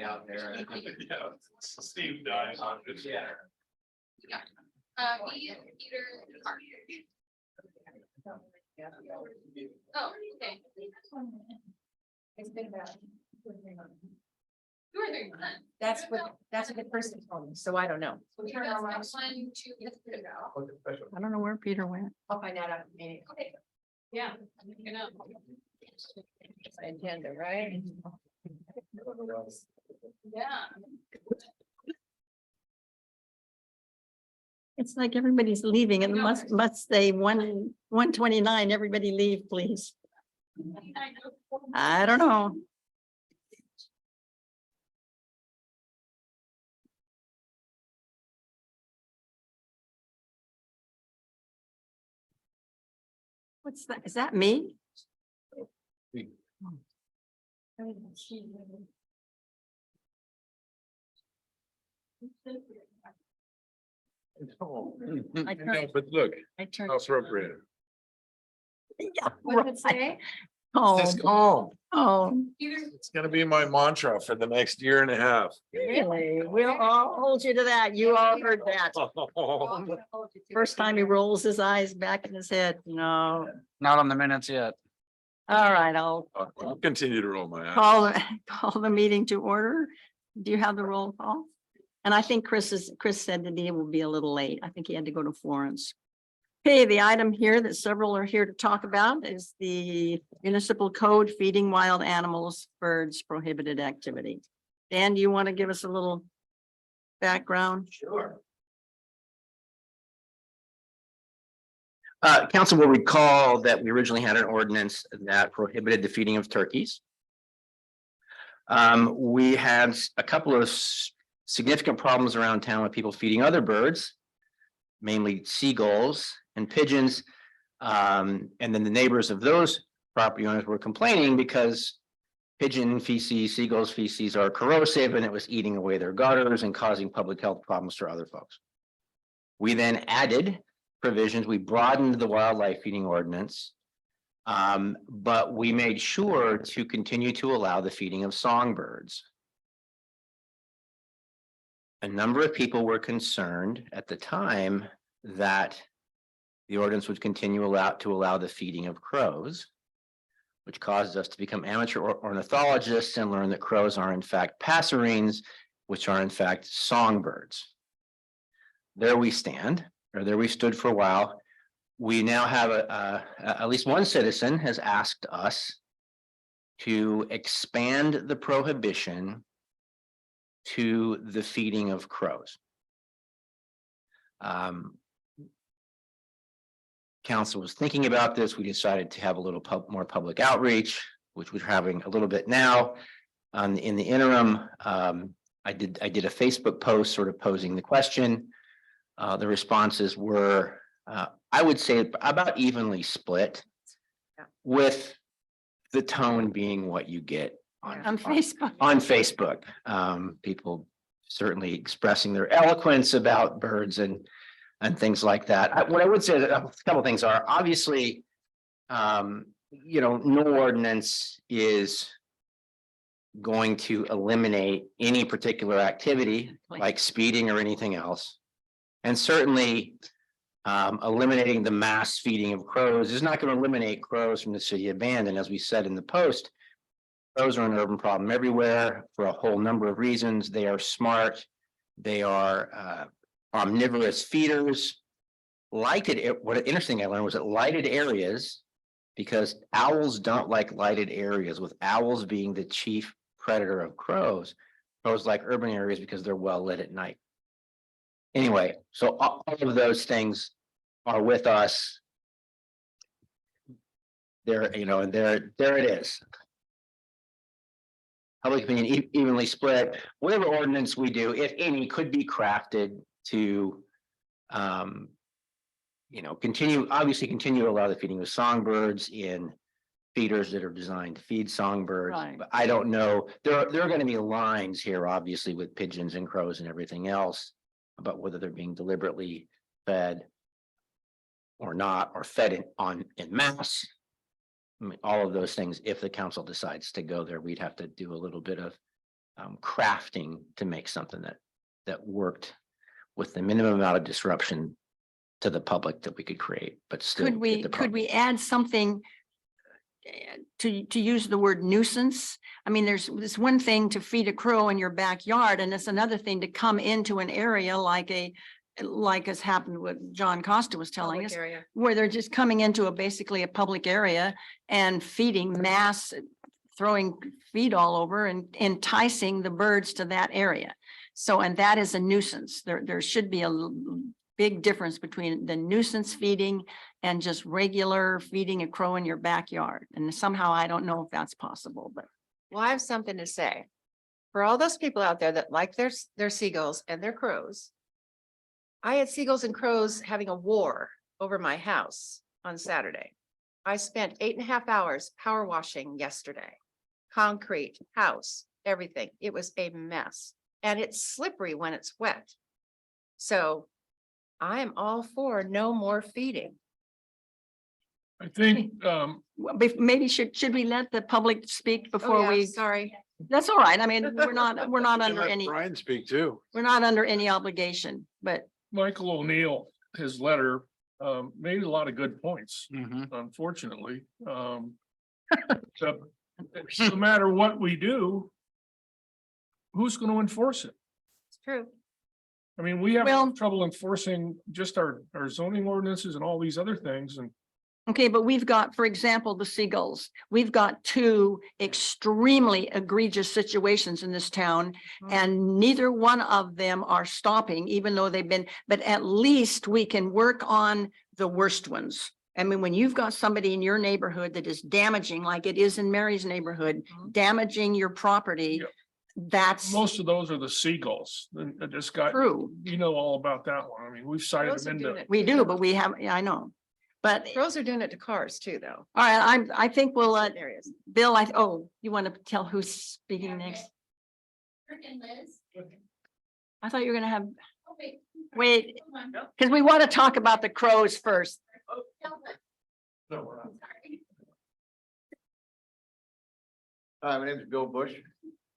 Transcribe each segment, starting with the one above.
Out there. Steve died. Yeah. Me and Peter and Mark. Oh, okay. It's been about. 2 or 3 months. That's what the person told me, so I don't know. So turn on my 1, 2 minutes ago. I don't know where Peter went. I'll find out after the meeting. Okay. Yeah, you know. Agenda, right? Yeah. It's like everybody's leaving and I know. must say 1:29, everybody leave, please. I don't know. What's that? Is that me? I turned- But look, I turned. how appropriate. Yeah, What did it right. say? Oh, Just calm. oh, It's gonna be my mantra for the next year and a half. really? We'll all hold you to that. You all heard that. First time he rolls his eyes back in his head. No. Not on the minutes yet. All right, I'll I'll continue to roll my eyes. call the meeting to order. Do you have the roll call? And I think Chris said that he will be a little late. I think he had to go to Florence. Okay, the item here that several are here to talk about is the municipal code feeding wild animals, birds prohibited activity. Dan, do you want to give us a little background? Sure. Council will recall that we originally had an ordinance that prohibited the feeding of turkeys. We had a couple of significant problems around town with people feeding other birds, mainly seagulls and pigeons. And then the neighbors of those property owners were complaining because pigeon feces, seagulls feces are corrosive and it was eating away their gutters and causing public health problems for other folks. We then added provisions. We broadened the wildlife feeding ordinance. But we made sure to continue to allow the feeding of songbirds. A number of people were concerned at the time that the ordinance would continue to allow the feeding of crows, which causes us to become amateur ornithologists and learn that crows are in fact passerines, which are in fact songbirds. There we stand, or there we stood for a while. We now have at least one citizen has asked us to expand the prohibition to the feeding of crows. Council was thinking about this. We decided to have a little more public outreach, which we're having a little bit now. In the interim, I did a Facebook post sort of posing the question. The responses were, I would say, about evenly split, with the tone being what you get On Facebook. on Facebook. People certainly expressing their eloquence about birds and things like that. What I would say, that a couple of things are obviously, no ordinance is going to eliminate any particular activity like speeding or anything else. And certainly eliminating the mass feeding of crows is not going to eliminate crows from the city of Bandon. As we said in the post, crows are an urban problem everywhere for a whole number of reasons. They are smart. They are omnivorous feeders. What interesting I learned was that lighted areas, because owls don't like lighted areas, with owls being the chief predator of crows. Crows like urban areas because they're well lit at night. Anyway, so all of those things are with us. There, and there it is. Public opinion evenly split. Whatever ordinance we do, if any, could be crafted to continue to allow the feeding of songbirds in feeders that are designed to feed songbirds. Right. But I don't know, there are going to be lines here, obviously, with pigeons and crows and everything else about whether they're being deliberately fed. or not, or fed in mass. I mean, all of those things, if the council decides to go there, we'd have to do a little bit of crafting to make something that worked with the minimum amount of disruption to the public that we could create, but still. Could we, get the could we problem. add something to use the word nuisance? I mean, there's this one thing to feed a crow in your backyard, and it's another thing to come into an area like has happened with John Costa was telling Public us, area. where they're just coming into basically a public area and feeding mass, throwing feed all over and enticing the birds to that area. So, and that is a nuisance. There should be a big difference between the nuisance feeding and just regular feeding a crow in your backyard. And somehow I don't know if that's possible, but Well, I have something to say. For all those people out there that like their seagulls and their crows. I had seagulls and crows having a war over my house on Saturday. I spent 8.5 hours power washing yesterday. Concrete, house, everything. It was a mess. And it's slippery when it's wet. So I am all for no more feeding. I think, maybe should we let the public speak Oh, before yeah, we, sorry. that's all right. I mean, we're not And under let any, Brian speak too. we're not under any obligation, but Michael O'Neill, his letter, made a lot of good points, unfortunately. So no matter what we do, who's going to enforce it? It's true. I mean, we have Well- trouble enforcing just our zoning ordinances and all these other things, and okay, but we've got, for example, the seagulls. We've got two extremely egregious situations in this town, and neither one of them are stopping, even though they've been, but at least we can work on the worst ones. I mean, when you've got somebody in your neighborhood that is damaging, like it is in Mary's neighborhood, Mhm. damaging your property, Yep. that's most of those are the seagulls. And this guy, true. you know all about that one. I mean, we've cited Crows are them doing into. it. We do, but we have, yeah, I know. But, all Crows are doing it to cars too, though. right, I think we'll, Certain areas. Bill, you want to tell who's speaking next? Freaking Liz. I thought you were gonna have, Oh, wait, hold on. because we want to talk about the crows first. No, we're not. Sorry. Hi, my name is Bill Bush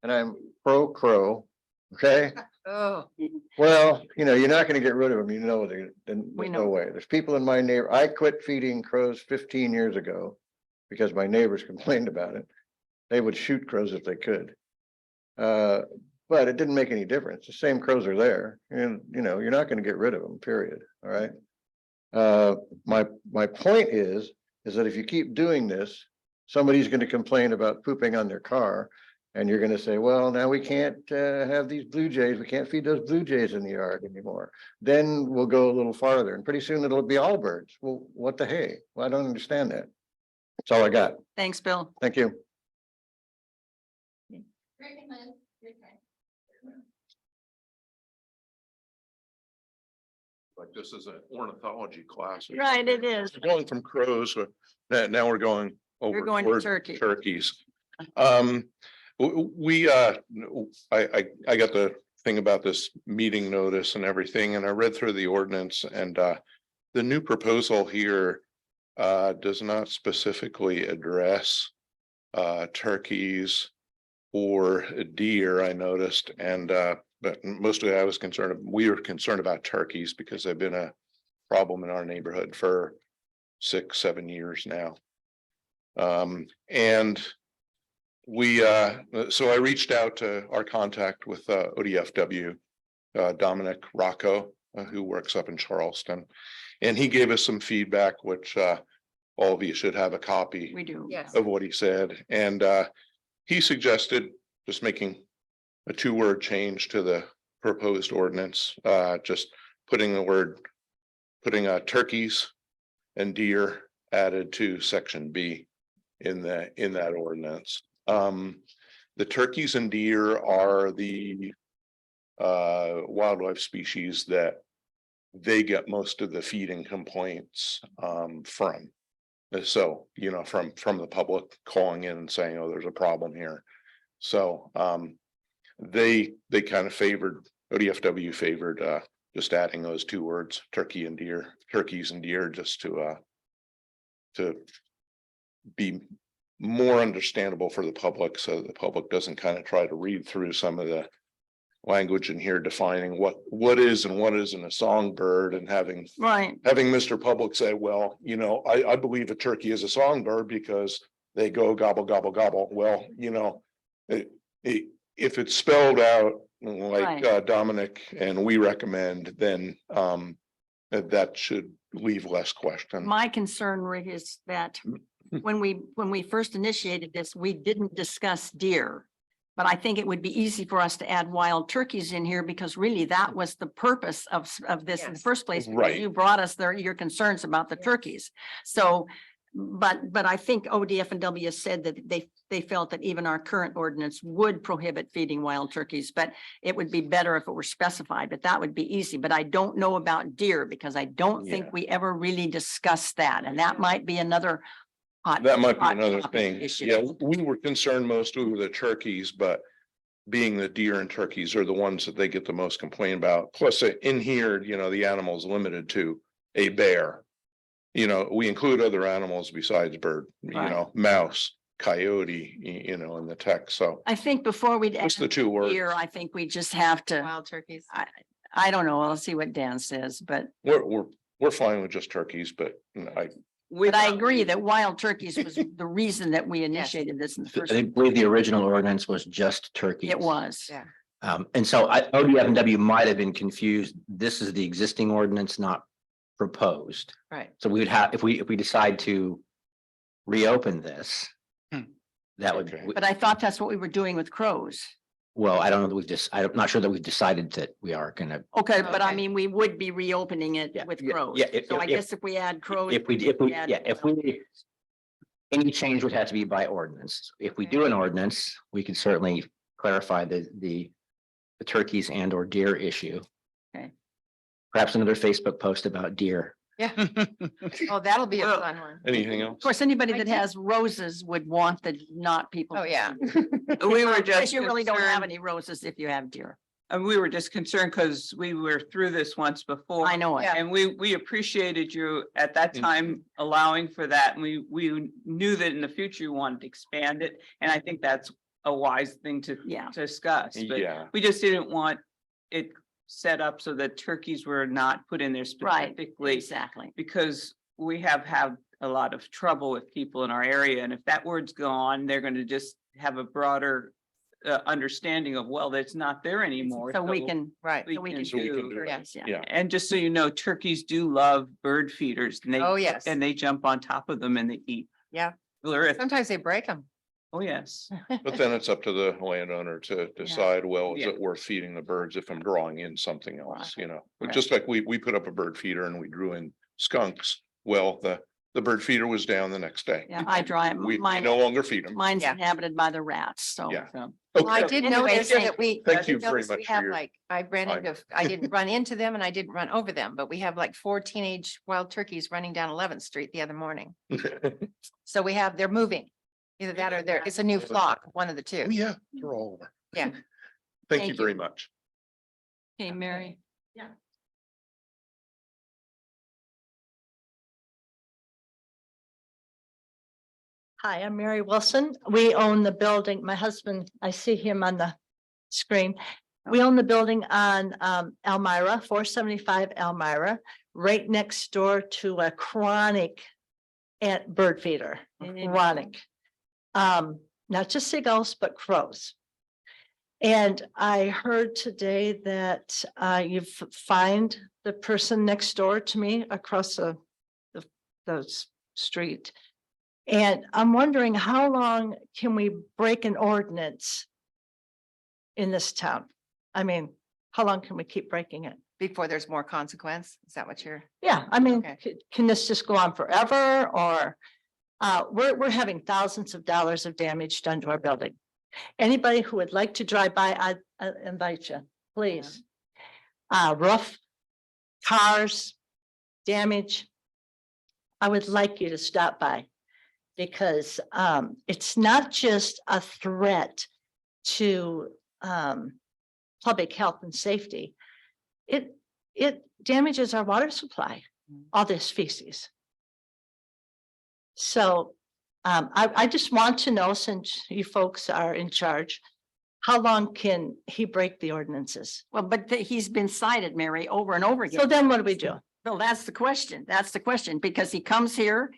and I'm pro crow. Okay, Oh, well, you're not gonna get rid of them, there's We no know. way. There's people in my neighbor, I quit feeding crows 15 years ago. Because my neighbors complained about it. They would shoot crows if they could. But it didn't make any difference. The same crows are there and, you're not gonna get rid of them, period, all right? My point is that if you keep doing this, somebody's gonna complain about pooping on their car. And you're gonna say, well, now we can't have these blue jays, we can't feed those blue jays in the yard anymore. Then we'll go a little farther and pretty soon it'll be all birds. Well, what the hey? Well, I don't understand that. That's all I got. Thanks, Bill. Thank you. Freaking Liz. You're okay. Like this is an ornithology class. Right, it is. We're going from crows, now we're going over. You're going to toward Turkey. Turkeys. We, I got the thing about this meeting notice and everything, and I read through the ordinance and, the new proposal here, does not specifically address, turkeys or deer, I noticed, and, but mostly we were concerned about turkeys because they've been a problem in our neighborhood for 6-7 years now. And we, so I reached out to our contact with ODFW, Dominic Rocco, who works up in Charleston. And he gave us some feedback, which all of you should have a copy We do. yes. of what he said. And he suggested just making a 2-word change to the proposed ordinance, just putting turkeys and deer added to section B in that ordinance. The turkeys and deer are the wildlife species that they get most of the feeding complaints from. So, from the public calling in and saying, oh, there's a problem here. So they kind of ODFW favored just adding those two words, turkey and deer, turkeys and deer, just to be more understandable for the public, so the public doesn't kind of try to read through some of the language in here defining what is and what isn't a songbird, and having Right. Mr. Public say, well, you know, I believe a turkey is a songbird because they go gobble, gobble, gobble. Well, you know, if it's spelled out like Right. Dominic and we recommend, then that should leave less question. My concern, Rick, is that when we first initiated this, we didn't discuss deer. But I think it would be easy for us to add wild turkeys in here, because really that was the purpose of this in the Yes. first place. because Right. You brought us your concerns about the turkeys. So, but I think ODF&W said that they felt that even our current ordinance would prohibit feeding wild turkeys, but it would be better if it were specified, but that would be easy. But I don't know about deer, because I don't think Yeah. we ever really discussed that, and that might be another That might be hot another topic thing. issue. Yeah, we were concerned mostly with the turkeys, but being the deer and turkeys are the ones that they get the most complaint about. Plus in here, you know, the animal's limited to a bear. You know, we include other animals besides bird, you Right. know, mouse, coyote, you know, in the text. So I think before we'd add just the two words. deer, I think we just have to, Wild turkeys. I don't know, I'll see what Dan says, but We're fine with just turkeys, but I agree that wild turkeys was the reason that we initiated this in the first. I believe the original ordinance was just turkeys. It was. Yeah. And so ODF&W might have been confused. This is the existing ordinance, not proposed. Right. So we would have, if we decide to reopen this, that would, Okay. But I thought that's what we were doing with crows. well, I don't know that I'm not sure that we've decided that we are gonna, Okay, but I Okay. mean, we would be reopening it Yeah, with yeah, crows. yeah, So I if- guess if we add crows. if we, any change would have to be by ordinance. If we do an ordinance, we could certainly clarify the turkeys and or deer issue. Okay. Perhaps another Facebook post about deer. Yeah. Oh, that'll be a Well, fun one. anything Of else? course, anybody I that did- has roses would want the not people. Oh, yeah. We were Because just you really don't have concerned, any roses if you have deer. and we were just concerned because we were through this once before. I know it. Yeah. And we appreciated you at that time allowing for that. And we knew that in the future you wanted to expand it. And I think that's a wise thing to Yeah. discuss. But Yeah, we just didn't want it set up so that turkeys were not put in there Right, specifically. exactly. Because we have had a lot of trouble with people in our area. And if that word's gone, they're going to just have a broader understanding of, well, that's not there anymore. So we can, Right. so we can So we can do do Yeah. this, yeah. yeah. And just so you know, turkeys do love bird feeders and Oh, yes. they jump on top of them and they eat. Yeah. They're- Sometimes they break them. Oh, yes. But then it's up to the landowner to decide, well, is Yeah. it worth feeding the birds if I'm drawing in something else, you know? Right. Just like we put up a bird feeder and we drew in skunks. Well, the bird feeder was down the next day. Yeah, I drive, We mine, no longer feed them. mine's Yeah. inhabited by the rats, so. Yeah. So, Well, I Okay. did Anyway, notice thank- that we. Thank I you did very notice much We for have your like, I ran time. into, I didn't run into them and I didn't run over them, but we have like 4 teenage wild turkeys running down 11th Street the other morning. So they're moving. Either that or it's a new flock, one of the two. Oh, yeah, they're all over. Yeah. Thank Thank you you. very much. Okay, Mary. Hi, I'm Mary Wilson. We own the building. My husband, I see him on the screen. We own the building on Elmira, 475 Elmira, right next door to a chronic bird feeder, chronic. Not just seagulls, but crows. And I heard today that you've fined the person next door to me across the street. And I'm wondering, how long can we break an ordinance in this town? I mean, how long can we keep breaking it? Before there's more consequence. Is that what you're? Yeah, I mean, Okay. can this just go on forever or? We're having thousands of dollars of damage done to our building. Anybody who would like to drive by, I invite you, please. Roof, cars, damage. I would like you to stop by. Because it's not just a threat to public health and safety. It it damages our water supply, all this feces. So I just want to know, since you folks are in charge, how long can he break the ordinances? Well, but he's been cited, Mary, over and over again. So then what do we do? No, that's the question. That's the question, because he comes here.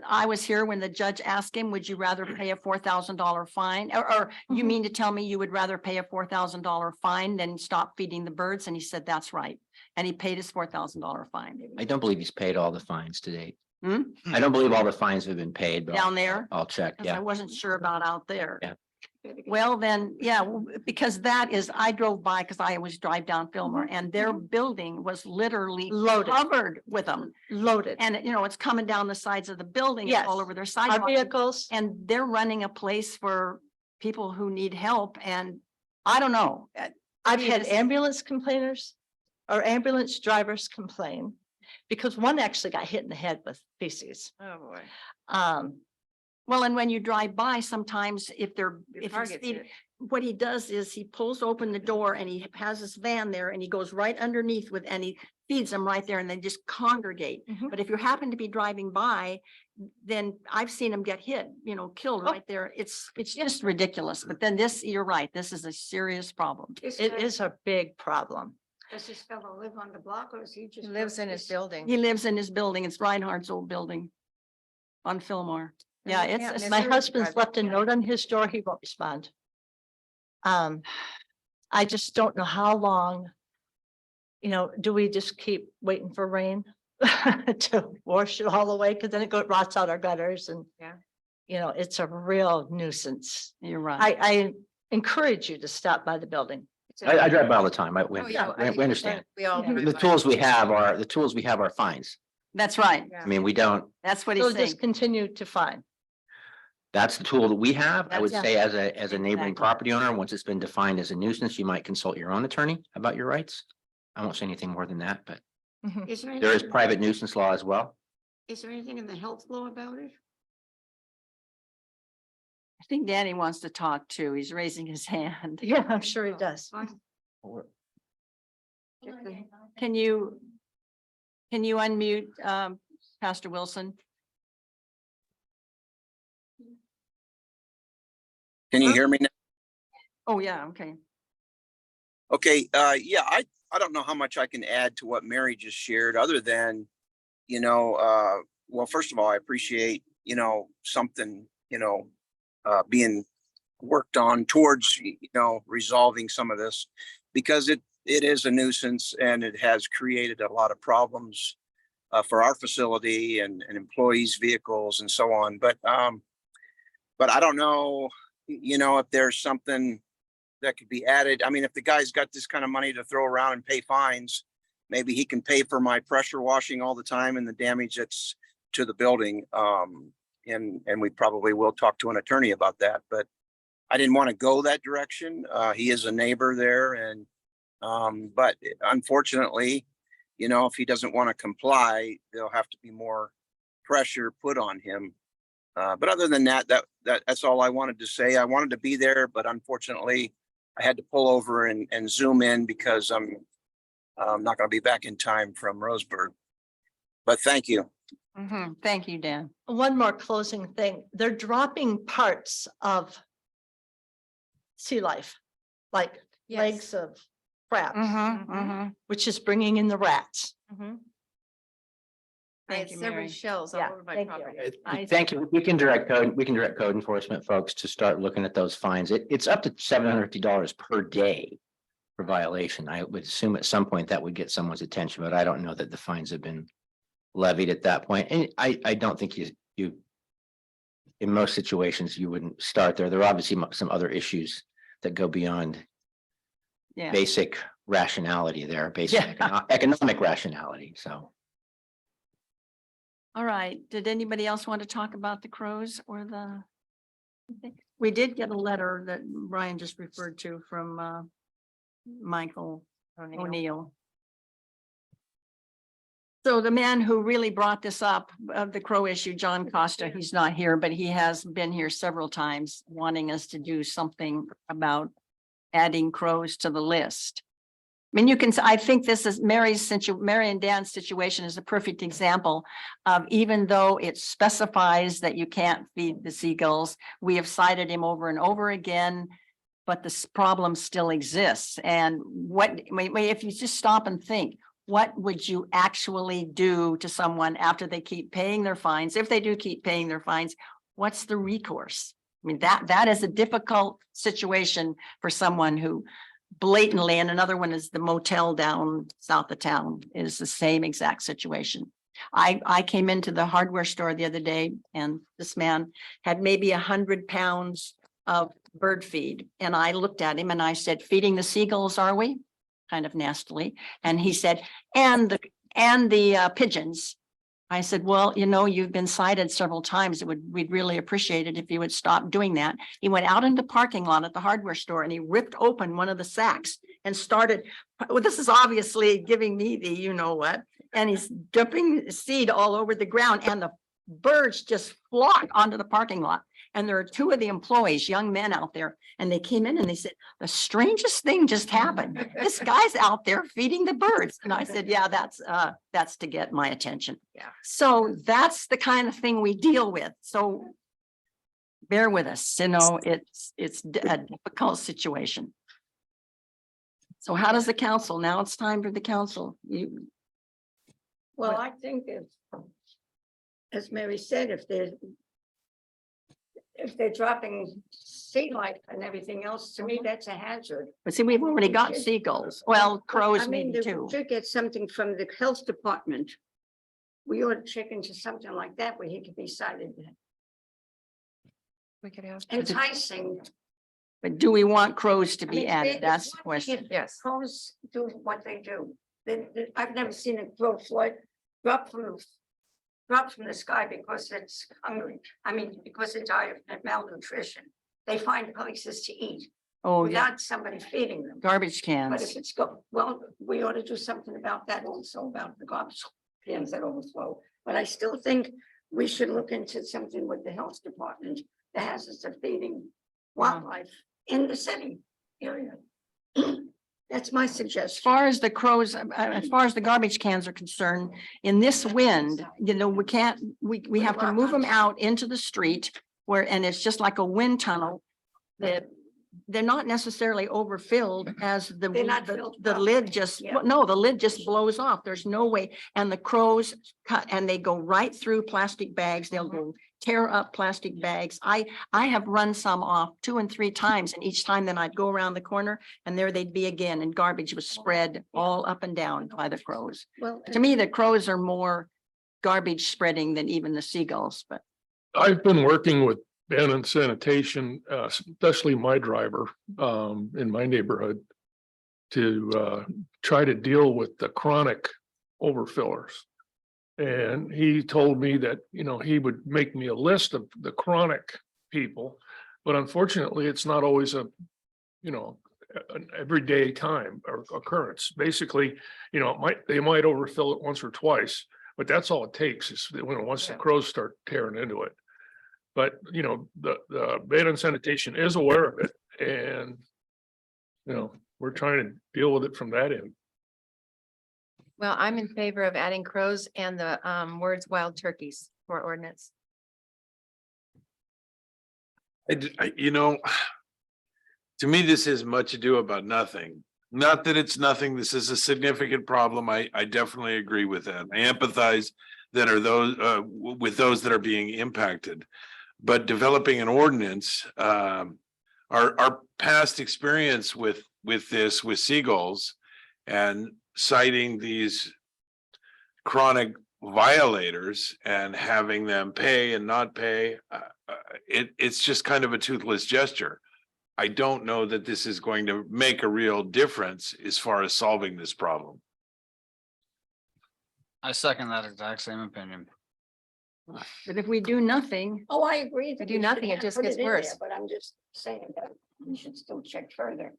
I was here when the judge asked him, would you rather pay a $4,000 fine? Or you Mhm. mean to tell me you would rather pay a $4,000 fine than stop feeding the birds? And he said, that's right. And he paid his $4,000 fine. I don't believe he's paid all the fines to date. Hmm? I don't believe all the fines have been paid, but Down there? I'll check. 'Cause I Yeah. wasn't sure about out there. Yeah. Well, then, yeah, because I drove by, because I always drive down Fillmore, and their building was literally Loaded. covered with them. Loaded. And, it's coming down the sides of the building, it's all Yes. over their Our sidewalks. vehicles, And they're running a place for people who need help, and I don't know. I've mean, had this- ambulance complainers or ambulance drivers complain because one actually got hit in the head with feces. Oh, boy. Well, and when you drive by, sometimes if Your if car he's gets speeding, hit. what he does is he pulls open the door and he has his van there and he goes right underneath and he feeds them right there and they just congregate. Mhm. But if you happen to be driving by, then I've seen them get hit, killed Oh. right there. It's just ridiculous. But then you're right, this is a serious problem. It is a big problem. Does this fellow live on the block or is he He just? lives in his building. He lives in his building. It's Reinhardt's old building on Fillmore. Yeah, Yeah, it's, and My Missouri husband's driver, left a yeah. note on his door. He won't respond. I just don't know how long. Do we just keep waiting for rain to wash it all away? Cause then it rots out our gutters and. Yeah. It's a real nuisance. you're right. I encourage you to stop by the building. I drive by all the time. Oh, yeah, We understand. We all. Yeah. drive The by. tools we have are fines. That's right. Yeah. I mean, we don't, That's what So he's saying. just continue to fine. that's the tool that we have. I would That's- say as a neighboring Exactly. property owner, once it's been defined as a nuisance, you might consult your own attorney about your rights. I won't say anything more than that, but Is there there is anything- private nuisance law as well. Is there anything in the health law about it? I think Danny wants to talk too. He's raising his hand. Yeah, I'm sure he does. Can you unmute Pastor Wilson? Can you hear me now? Oh, yeah, okay. Okay, yeah, I don't know how much I can add to what Mary just shared, other than, well, first of all, I appreciate, something, being worked on towards, resolving some of this, because it is a nuisance and it has created a lot of problems for our facility and employees' vehicles and so on. But I don't know, if there's something that could be added. I mean, if the guy's got this kind of money to throw around and pay fines, maybe he can pay for my pressure washing all the time and the damage that's to the building. And we probably will talk to an attorney about that, but I didn't want to go that direction. He is a neighbor there, and but unfortunately, if he doesn't want to comply, there'll have to be more pressure put on him. But other than that's all I wanted to say. I wanted to be there, but unfortunately, I had to pull over and zoom in because I'm not going to be back in time from Roseburg. But thank you. Mhm. Thank you, Dan. One more closing thing. They're dropping parts of sea life, like Yes. legs of crabs, Mhm. which is bringing in the rats. Mhm. I Thank had you, several Mary. shells all Yeah, over my thank you. property. Thank you. We can direct code enforcement folks to start looking at those fines. It's up to $750 per day for violation. I would assume at some point that would get someone's attention, but I don't know that the fines have been levied at that point. And I don't think you in most situations, you wouldn't start there. There are obviously some other issues that go beyond Yeah. basic rationality there, basic Yeah. economic rationality. So. All right. Did anybody else want to talk about the crows or the? We did get a letter that Brian just referred to from Michael O'Neill. So the man who really brought this up, the crow issue, John Costa, he's not here, but he has been here several times wanting us to do something about adding crows to the list. mean, you can, I think this is Mary and Dan's situation is a perfect example of even though it specifies that you can't feed the seagulls, we have cited him over and over again. But this problem still exists. And if you just stop and think, what would you actually do to someone after they keep paying their fines? If they do keep paying their fines, what's the recourse? I mean, that is a difficult situation for someone who blatantly, and another one is the motel down south of town is the same exact situation. I came into the hardware store the other day and this man had maybe 100 pounds of bird feed. And I looked at him and I said, feeding the seagulls, are we? Kind of nastily. And he said, and the pigeons. I said, well, you know, you've been cited several times. We'd really appreciate it if you would stop doing that. He went out in the parking lot at the hardware store and he ripped open one of the sacks and started, well, this is obviously giving me the, you know what, and he's dumping seed all over the ground and the birds just flock onto the parking lot. And there are two of the employees, young men out there, and they came in and they said, the strangest thing just happened. This guy's out there feeding the birds. And I said, yeah, that's to get my attention. Yeah. So that's the kind of thing we deal with. So bear with us, you know, it's a difficult situation. So how does the council, now it's time for the council. Well, I think as Mary said, if they're dropping sea life and everything else, to me, that's a hazard. But see, we've already got seagulls. Well, crows I mean, maybe we too. should get something from the health department. We ought to check into something like that where he could be cited. We could have. Enticing. But do we want crows to I be mean, added? it's That's the one thing question. if Yes. Crows do what they do. I've never seen a crow fly drop from the sky because it's hungry. I mean, because it's tired of malnutrition. They find places to eat Oh, yeah, without somebody feeding them. garbage But cans. if it's well, we ought to do something about that also, about the garbage cans that overflow. But I still think we should look into something with the health department, the hazards of feeding wildlife in the city area. That's my As suggestion. far as the crows, as far as the garbage cans are concerned, in this wind, you know, we can't, we have to move them out into the street where, and it's just like a wind tunnel. That they're not necessarily overfilled as They're not filled the properly, lid just, yeah. no, the lid just blows off. There's no way. And the crows cut and they go right through plastic bags. They'll go tear up plastic bags. I have run some off 2 and 3 times, and each time then I'd go around the corner and there they'd be again, and garbage was spread all up and down by the crows. Well, To me, the crows are more garbage spreading than even the seagulls, but I've been working with Ben and sanitation, especially my driver, in my neighborhood. To try to deal with the chronic overfillers. And he told me that, you know, he would make me a list of the chronic people. But unfortunately, it's not always an everyday time or occurrence. Basically, you know, they might overfill it once or twice, but that's all it takes is when once the crows start tearing into it. But, you know, the Beta and Sanitation is aware of it, and, you know, we're trying to deal with it from that end. Well, I'm in favor of adding crows and the words wild turkeys for ordinance. You know, to me, this is much ado about nothing. Not that it's nothing. This is a significant problem. I definitely agree with that. I empathize that are those with those that are being impacted. But developing an ordinance, our past experience with seagulls and citing these chronic violators and having them pay and not pay, it's just kind of a toothless gesture. I don't know that this is going to make a real difference as far as solving this problem. I second that exact same opinion. but if we do nothing, oh, I agree. that do we should nothing, it have just put gets in there, worse. But I'm just saying that we should still check further.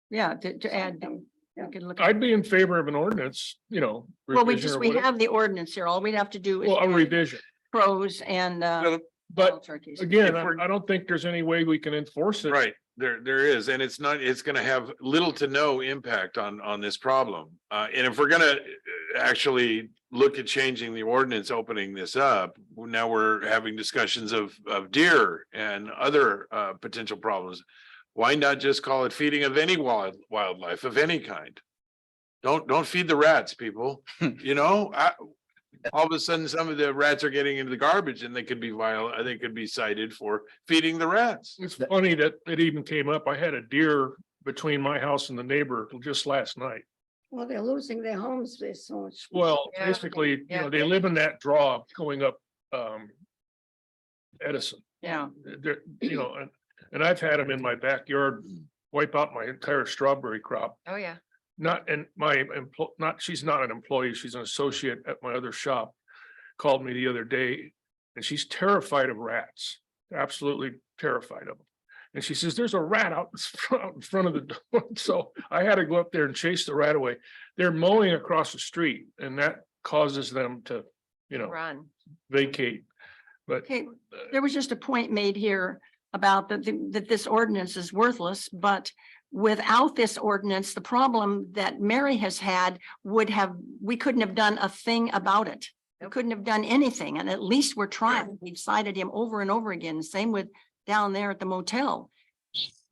yeah, to add, Something. we could look. at- I'd be in favor of an ordinance, you know. Well, revision or we whatever. have the ordinance here. All we'd have to do is Well, a revision, crows and Well, but wild turkeys. again, If we're- I don't think there's any way we can enforce it. Right. There is, and it's gonna have little to no impact on this problem. And if we're gonna actually look at changing the ordinance, opening this up, now we're having discussions of deer and other potential problems. Why not just call it feeding of any wildlife of any kind? Don't feed the rats, people, you know, all of a sudden, some of the rats are getting into the garbage and they could be they could be cited for feeding the rats. It's funny that it even came up. I had a deer between my house and the neighbor just last night. Well, they're losing their homes. There's so much. Well, Yeah. basically, you Yeah. know, they live in that draw going up Edison. Yeah. They're, you know, and I've had them in my backyard, wipe out my entire strawberry crop. Oh, yeah. Not, and my she's not an employee, she's an associate at my other shop. Called me the other day and she's terrified of rats, absolutely terrified of them. And she says, there's a rat out in front of the door. So I had to go up there and chase the rat away. They're mowing across the street and that causes them to, you know, Run. vacate. But Okay, there was just a point made here about that this ordinance is worthless, but without this ordinance, the problem that Mary has had we couldn't have done a thing about it. We couldn't have done anything, and at least we're trying. We've cited him over and over again, same with down there at the motel.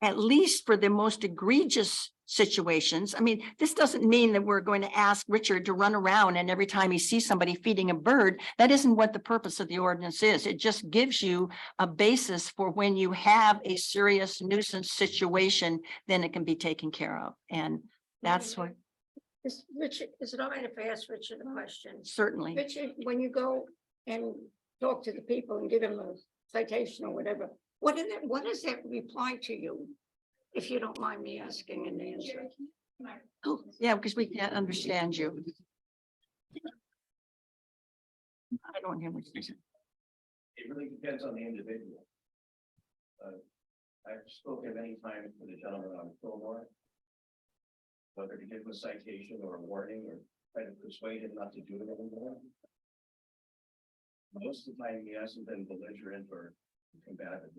At least for the most egregious situations. I mean, this doesn't mean that we're going to ask Richard to run around and every time he sees somebody feeding a bird. That isn't what the purpose of the ordinance is. It just gives you a basis for when you have a serious nuisance situation, then it can be taken care of. And that's what Richard, is it all right if I ask Richard a question? certainly. Richard, when you go and talk to the people and give them a citation or whatever, what does that reply to you? If you don't mind me asking an answer. Oh, yeah, because we can't understand you. I don't hear what you're saying. It really depends on the individual. I've spoken many times with a gentleman on Fillmore. Whether to give him a citation or a warning or try to persuade him not to do it anymore. Most of the time, he hasn't been belligerent or combative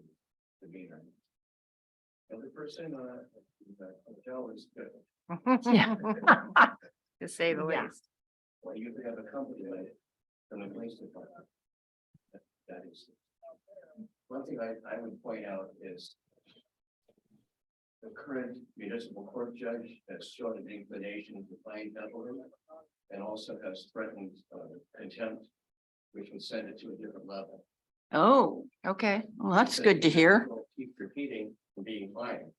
demeanor. The other person, the hotel is good. Yeah. To say the Yeah. least. Well, you have a company like from the police department. That is. One thing I would point out is. The current municipal court judge has shown an inclination to find Evelyn. And also has threatened contempt. Which would send it to a different level. Oh, Okay. well, that's good to hear. Keep repeating and being fined.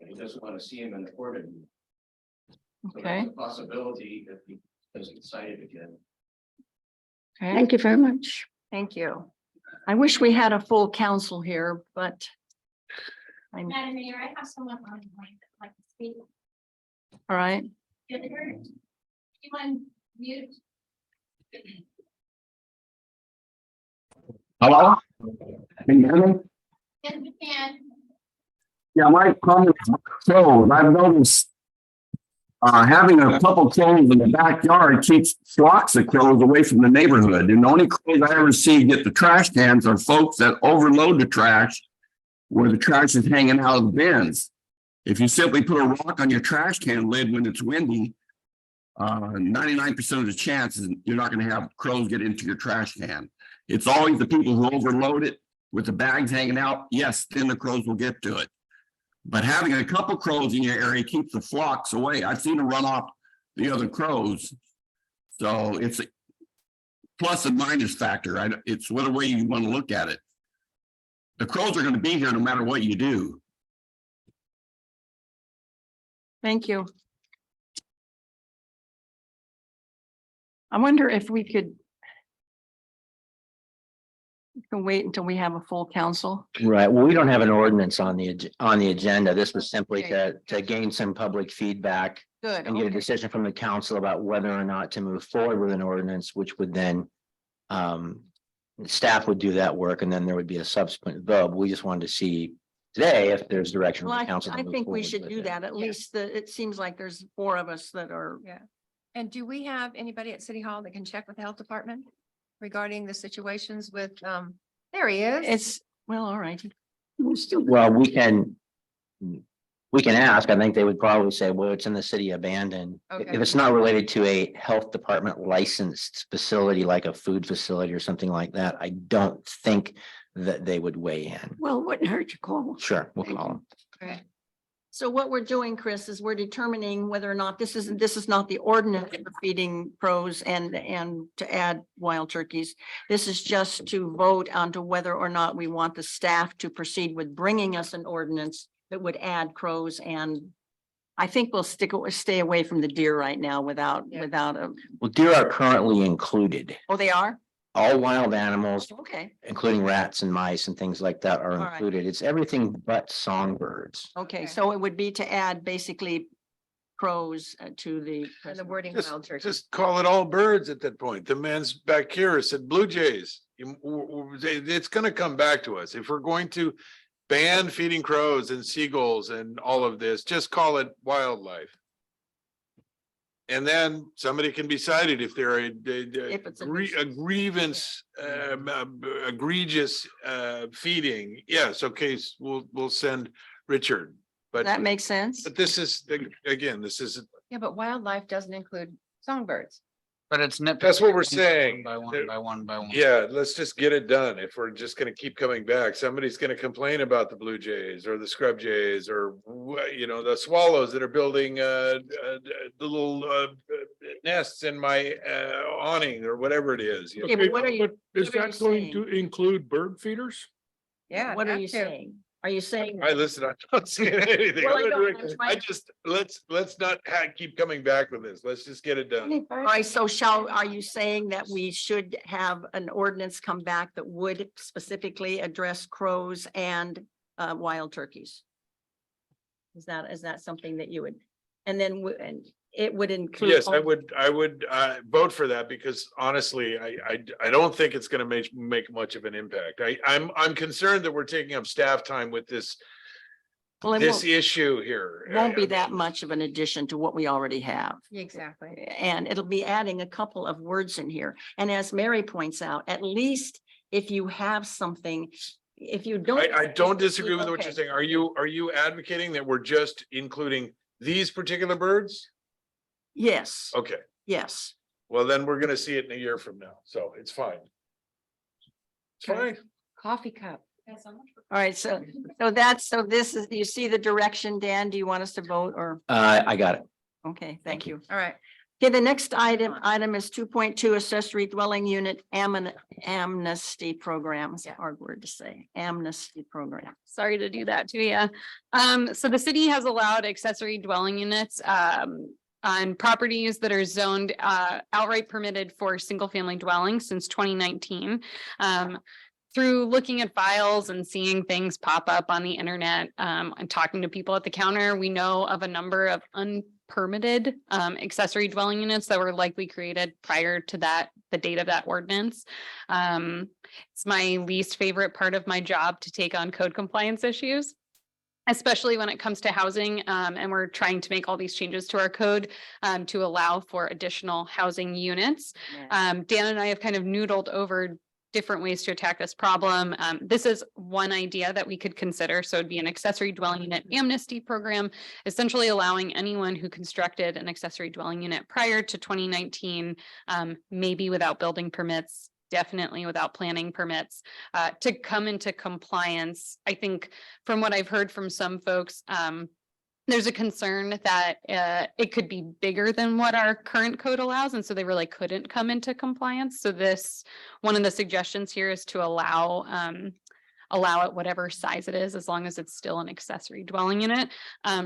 And he doesn't want to see him in the court anymore. So Okay, that's a possibility if he doesn't cite it again. okay. Thank you very much. Thank you. I wish we had a full council here, but I'm, Madam Mayor, I have someone on the line that'd like to speak. all right. Can you hear? You want mute? Hello? Can you hear me? Yes, we can. Yeah, my comment is crows. I've noticed having a couple crows in the backyard keeps flocks of crows away from the neighborhood. And the only crows I ever see get the trash cans are folks that overload the trash where the trash is hanging out of the bins. If you simply put a rock on your trash can lid when it's windy, 99% of the chances you're not going to have crows get into your trash can. It's always the people who overload it with the bags hanging out. Yes, then the crows will get to it. But having a couple crows in your area keeps the flocks away. I've seen them run off the other crows. So it's a plus and minus factor. It's whatever way you want to look at it. The crows are going to be here no matter what you do. Thank you. I wonder if we can wait until we have a full council. Right, well, we don't have an ordinance on the agenda. This was simply to gain some public feedback Good. and get a Okay. decision from the council about whether or not to move forward with an ordinance, which would then staff would do that work and then there would be a subsequent vote. But we just wanted to see today if there's direction Well, from the council. to I move think we forward should with do it. that. At least it seems like there's 4 of us that are. Yeah. And do we have anybody at City Hall that can check with the health department regarding the situations with, there he is. It's, well, all right. We're still. Well, we can, We can ask. I think they would probably say, well, it's in the city abandoned. Okay. If it's not related to a health department licensed facility, like a food facility or something like that, I don't think that they would weigh in. Well, it wouldn't hurt to call. Sure, we'll call them. Okay. So what we're doing, Chris, is we're determining whether or not this is not the ordinance for feeding crows and to add wild turkeys. This is just to vote onto whether or not we want the staff to proceed with bringing us an ordinance that would add crows, and I think we'll stay away from the deer right now without Yeah. a, Well, deer are currently included. oh, they are? All wild animals, Okay, including rats and mice and things like that, are All right. included. It's everything but songbirds. okay, Okay. so it would be to add basically crows to the. And the wording Just, wild turkey. just call it all birds at that point. The man's back here said blue jays. It's gonna come back to us. If we're going to ban feeding crows and seagulls and all of this, just call it wildlife. And then somebody can be cited if they're If it's a a grievance, egregious feeding. Yes, okay, we'll send Richard. But That makes sense. but this is, again, this is, Yeah, but wildlife doesn't include songbirds. But it's nitpicky. that's what we're one saying. By one, by one, by one. Yeah, let's just get it done. If we're just gonna keep coming back, somebody's gonna complain about the blue jays or the scrub jays or the swallows that are building little nests in my awning or whatever it is. you know. Okay, but what are you, Is what are you that going to saying? include bird feeders? Yeah. What are have you to. saying? Are you saying? I listen, I'm not saying anything. Well, I'm I not know, doing- I'm trying I to- just, let's not keep coming back with this. Let's just get it done. All right, so are you saying that we should have an ordinance come back that would specifically address crows and wild turkeys? Is that something that you would, and then, and it would include? Yes, I would vote for that because honestly, I don't think it's gonna make much of an impact. I'm concerned that we're taking up staff time with this Well, it this won't, issue here. won't be that much of an addition to what we already have. Exactly. And it'll be adding a couple of words in here. And as Mary points out, at least if you have something, if you don't. I don't disagree with what Okay. you're saying. Are you advocating that we're just including these particular birds? Yes, Okay, yes. well, then we're gonna see it in a year from now, so it's fine. It's Okay. fine. Coffee cup. All right, so this is, you see the direction, Dan? Do you want us to vote or? I got it. Okay, thank you. All right. Okay, the next item is 2.2 accessory dwelling unit amnesty program. It's a hard word to say, amnesty program. Sorry to do that to you. So the city has allowed accessory dwelling units, on properties that are zoned, outright permitted for single family dwellings since 2019. Through looking at files and seeing things pop up on the internet, and talking to people at the counter, we know of a number of unpermitted accessory dwelling units that were likely created prior to the date of that ordinance. It's my least favorite part of my job to take on code compliance issues, especially when it comes to housing, and we're trying to make all these changes to our code to allow for additional housing units. Dan and I have kind of noodled over different ways to attack this problem. This is one idea that we could consider. So it'd be an accessory dwelling unit amnesty program, essentially allowing anyone who constructed an accessory dwelling unit prior to 2019, maybe without building permits, definitely without planning permits, to come into compliance. I think from what I've heard from some folks, there's a concern that it could be bigger than what our current code allows, and so they really couldn't come into compliance. So one of the suggestions here is to allow it whatever size it is, as long as it's still an accessory dwelling unit,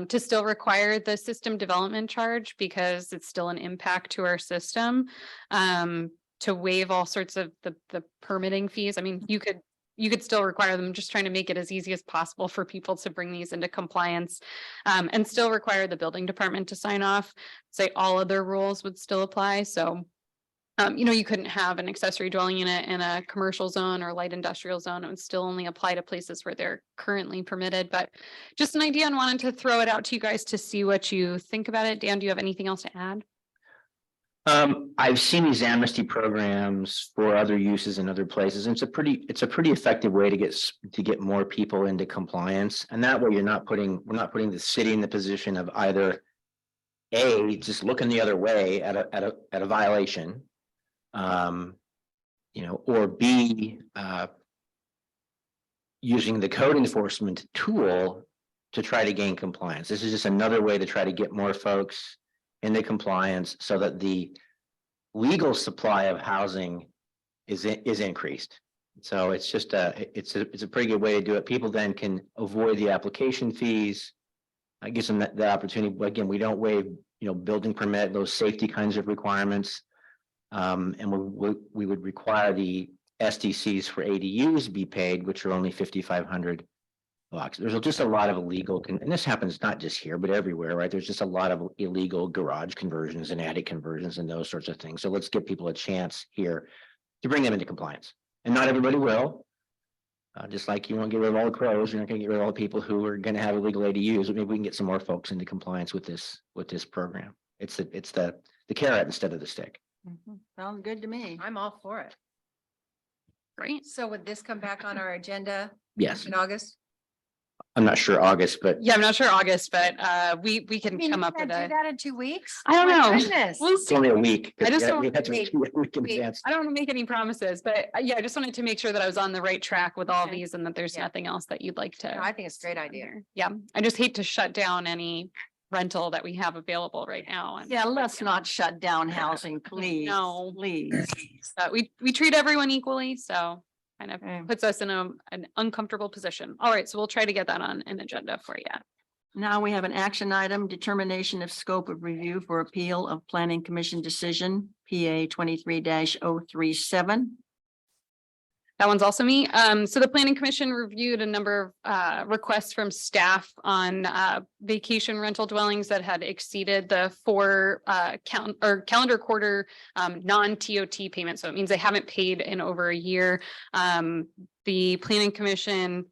to still require the system development charge because it's still an impact to our system, to waive all sorts of the permitting fees. I mean, you could still require them, just trying to make it as easy as possible for people to bring these into compliance, and still require the building department to sign off. Say all other rules would still apply. So, you couldn't have an accessory dwelling unit in a commercial zone or light industrial zone. It would still only apply to places where they're currently permitted, but just an idea and wanted to throw it out to you guys to see what you think about it. Dan, do you have anything else to add? I've seen these amnesty programs for other uses in other places, and it's a pretty effective way to get more people into compliance. And that way we're not putting the city in the position of either A, just looking the other way at a violation. Or B, using the code enforcement tool to try to gain compliance. This is just another way to try to get more folks into compliance so that the legal supply of housing is increased. So it's just it's a pretty good way to do it. People then can avoid the application fees. I gives them that opportunity. But again, we don't waive, building permit, those safety kinds of requirements. And we would require the SDCs for ADUs be paid, which are only $5,500. There's just a lot of illegal, and this happens not just here, but everywhere, right? There's just a lot of illegal garage conversions and attic conversions and those sorts of things. So let's give people a chance here to bring them into compliance. And not everybody will. Just like you won't get rid of all the pros, you're not gonna get rid of all the people who are gonna have illegal ADUs, but maybe we can get some more folks into compliance with this program. It's the carrot instead of the stick. Sounds good to me. I'm all for it. Great. So would this come back on our agenda Yes, in August? I'm not sure August, but Yeah, I'm not sure August, but we I can mean, come you up with can't do a. that in 2 weeks? I don't My know. goodness. We'll it's see. only a week. I just don't- We have to wait, a week in wait. advance. I don't want to make any promises, but yeah, I just wanted to make sure that I was on the right track with all Okay. these and that there's Yeah. nothing else that you'd like to. No, I think it's a great idea. Yeah, I just hate to shut down any rental that we have available right now. And Yeah, let's not shut down housing, please. No. Please. we treat everyone equally, so kind of Okay. puts us in an uncomfortable position. All right, so we'll try to get that on an agenda for you. Now we have an action item, determination of scope of review for appeal of planning commission decision, PA 23-037. That one's also me. So the planning commission reviewed a number of requests from staff on vacation rental dwellings that had exceeded the calendar quarter non-TOT payment. So it means they haven't paid in over a year. The planning commission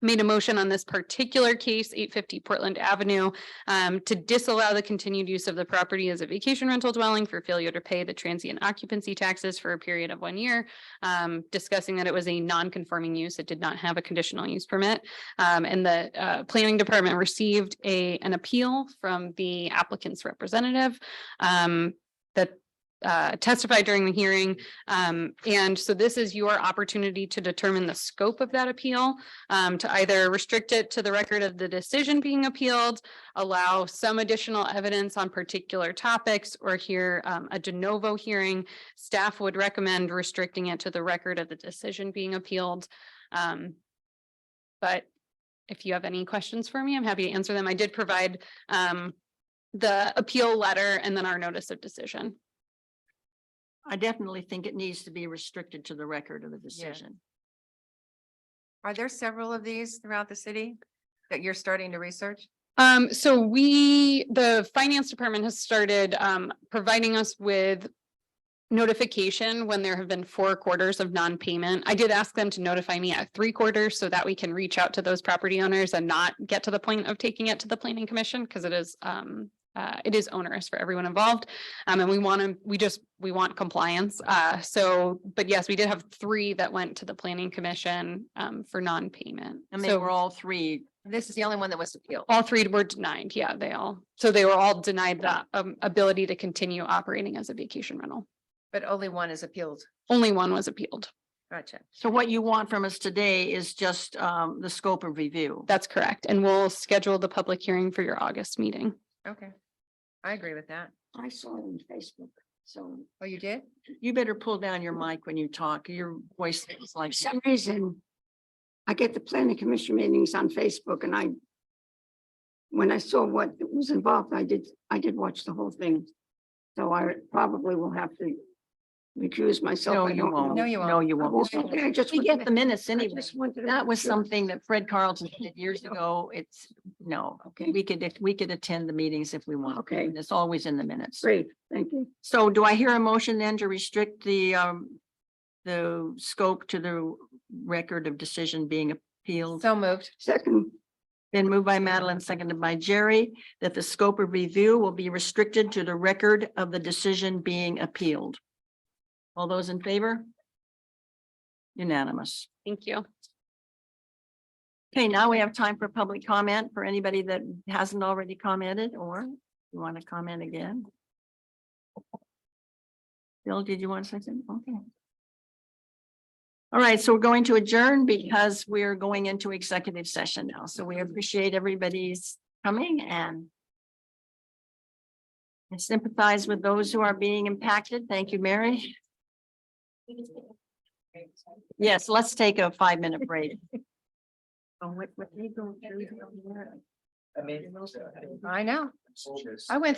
made a motion on this particular case, 850 Portland Avenue, to disallow the continued use of the property as a vacation rental dwelling for failure to pay the transient occupancy taxes for a period of 1 year, discussing that it was a non-conforming use. It did not have a conditional use permit. And the planning department received an appeal from the applicant's representative that testified during the hearing. And so this is your opportunity to determine the scope of that appeal, to either restrict it to the record of the decision being appealed, allow some additional evidence on particular topics, or hear a de novo hearing. Staff would recommend restricting it to the record of the decision being appealed. But if you have any questions for me, I'm happy to answer them. I did provide the appeal letter and then our notice of decision. I definitely think it needs to be restricted to the record of the decision. Are there several of these throughout the city that you're starting to research? So the finance department has started providing us with notification when there have been 4 quarters of non-payment. I did ask them to notify me at 3 quarters so that we can reach out to those property owners and not get to the point of taking it to the planning commission, because it is onerous for everyone involved. And we want compliance. But yes, we did have 3 that went to the planning commission for non-payment. And they So were all 3. This is the only one that was appealed. all 3 were denied. Yeah, they were all denied the ability to continue operating as a vacation rental. But only one is appealed. Only 1 was appealed. Gotcha. So what you want from us today is just the scope of review. That's correct. And we'll schedule the public hearing for your August meeting. Okay. I agree with that. I saw it on Facebook, so Oh, you did? You better pull down your mic when you talk. Your voice is like. for some reason, I get the planning commission meetings on Facebook and when I saw what was involved, I did watch the whole thing. So I probably will have to recuse myself. No, I you don't know. won't. No, you No, you I won't. will. Okay, I just We wanted get to- the minutes I anyway. just wanted to That make was sure. something that Fred Carlton did years ago. No, Okay. we could attend the meetings if we want. Okay. And it's always in the minutes. Great, thank you. So do I hear a motion then to restrict the scope to the record of decision being appealed? So moved. Second, Been moved by Madeline, seconded by Jerry, that the scope of review will be restricted to the record of the decision being appealed. All those in favor? Unanimous. Thank you. Okay, now we have time for public comment for anybody that hasn't already commented or you want to comment again. Bill, did you want a second? Okay. All right, so we're going to adjourn because we're going into executive session now. So we appreciate everybody's coming and sympathize with those who are being impacted. Thank you, Mary. Yes, let's take a 5-minute break. Oh, what they go through. I know. I went